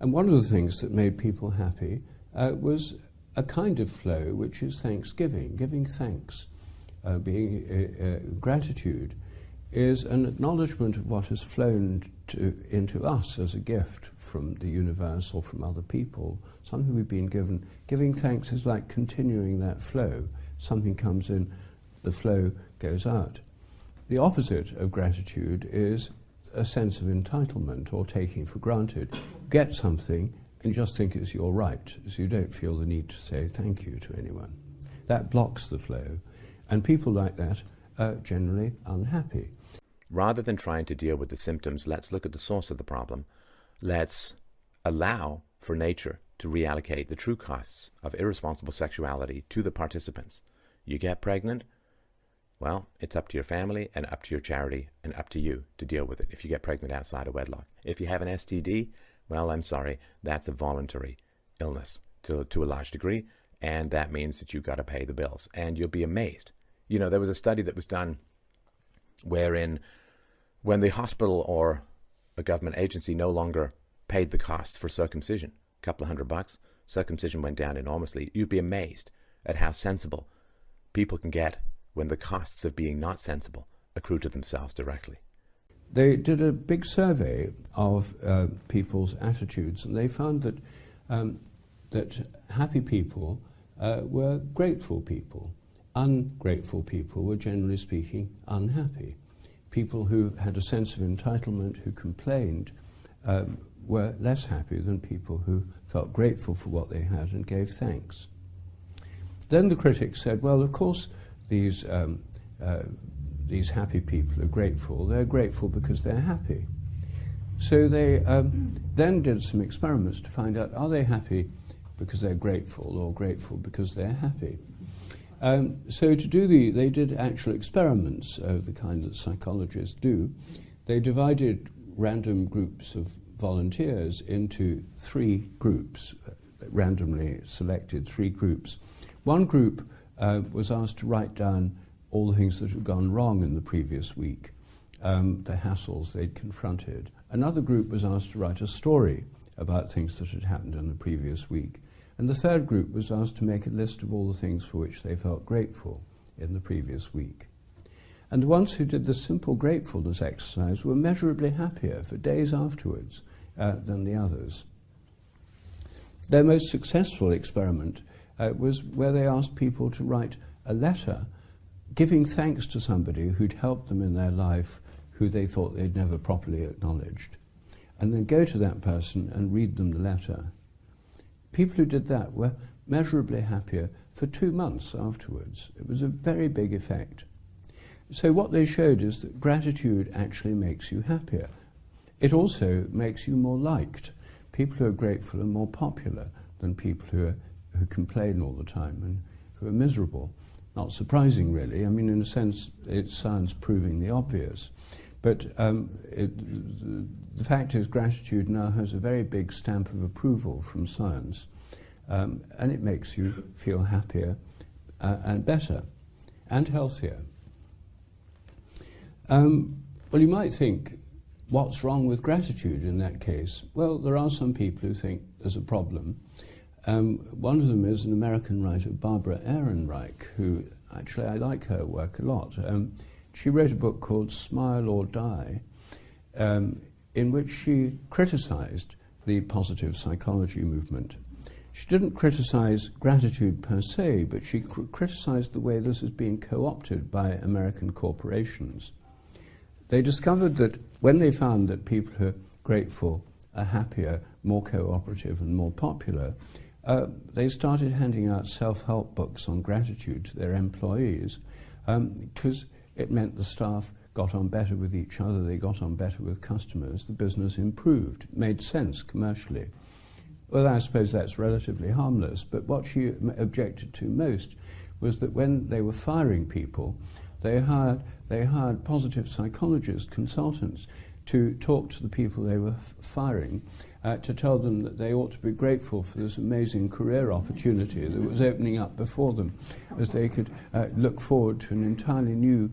And one of the things that made people happy was a kind of flow, which is thanksgiving, giving thanks. Gratitude is an acknowledgement of what has flown into us as a gift from the universe or from other people, something we've been given. Giving thanks is like continuing that flow. Something comes in, the flow goes out. The opposite of gratitude is a sense of entitlement or taking for granted. Get something and just think it's your right, so you don't feel the need to say thank you to anyone. That blocks the flow, and people like that are generally unhappy. Rather than trying to deal with the symptoms, let's look at the source of the problem. Let's allow for nature to reallocate the true costs of irresponsible sexuality to the participants. You get pregnant, well, it's up to your family and up to your charity and up to you to deal with it if you get pregnant outside of wedlock. If you have an STD, well, I'm sorry, that's a voluntary illness to a large degree, and that means that you've got to pay the bills. And you'll be amazed. You know, there was a study that was done wherein when the hospital or a government agency no longer paid the costs for circumcision, a couple of $100, circumcision went down enormously. You'd be amazed at how sensible people can get when the costs of being not sensible accrue to themselves directly. They did a big survey of people's attitudes, and they found that that happy people were grateful people. Ungrateful people were, generally speaking, unhappy. People who had a sense of entitlement, who complained, were less happy than people who felt grateful for what they had and gave thanks. Then the critics said, well, of course, these happy people are grateful. They're grateful because they're happy. So they then did some experiments to find out, are they happy because they're grateful or grateful because they're happy? So to do they did actual experiments of the kind that psychologists do. They divided random groups of volunteers into 3 groups, randomly selected 3 groups. One group was asked to write down all the things that had gone wrong in the previous week, the hassles they'd confronted. Another group was asked to write a story about things that had happened in the previous week. And the third group was asked to make a list of all the things for which they felt grateful in the previous week. And the ones who did the simple gratefulness exercise were measurably happier for days afterwards than the others. Their most successful experiment was where they asked people to write a letter giving thanks to somebody who'd helped them in their life, who they thought they'd never properly acknowledged, and then go to that person and read them the letter. People who did that were measurably happier for 2 months afterwards. It was a very big effect. So what they showed is that gratitude actually makes you happier. It also makes you more liked. People who are grateful are more popular than people who complain all the time and who are miserable. Not surprising, really. I mean, in a sense, it's science proving the obvious. But the fact is, gratitude now has a very big stamp of approval from science, and it makes you feel happier and better and healthier. Well, you might think, what's wrong with gratitude in that case? Well, there are some people who think there's a problem. One of them is an American writer, Barbara Ehrenreich, who actually I like her work a lot. She wrote a book called Smile or Die, in which she criticized the positive psychology movement. She didn't criticize gratitude per se, but she criticized the way this has been co-opted by American corporations. They discovered that when they found that people who are grateful are happier, more cooperative and more popular, they started handing out self-help books on gratitude to their employees because it meant the staff got on better with each other, they got on better with customers, the business improved, made sense commercially. Well, I suppose that's relatively harmless, but what she objected to most was that when they were firing people, they hired positive psychologist consultants to talk to the people they were firing, to tell them that they ought to be grateful for this amazing career opportunity that was opening up before them, as they could look forward to an entirely new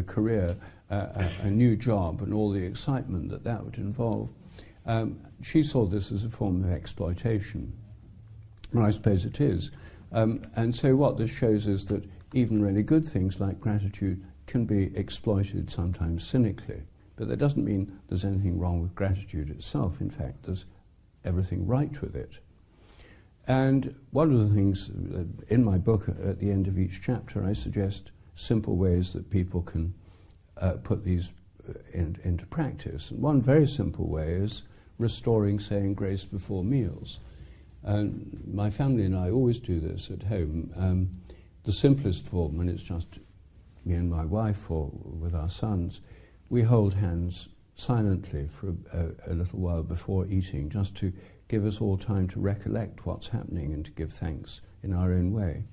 career, a new job, and all the excitement that that would involve. She saw this as a form of exploitation. And I suppose it is. And so what this shows is that even really good things like gratitude can be exploited sometimes cynically. But that doesn't mean there's anything wrong with gratitude itself. In fact, there's everything right with it. And one of the things in my book, at the end of each chapter, I suggest simple ways that people can put these into practice. And one very simple way is restoring saying grace before meals. My family and I always do this at home. The simplest form, and it's just me and my wife or with our sons, we hold hands silently for a little while before eating, just to give us all time to recollect what's happening and to give thanks in our own way.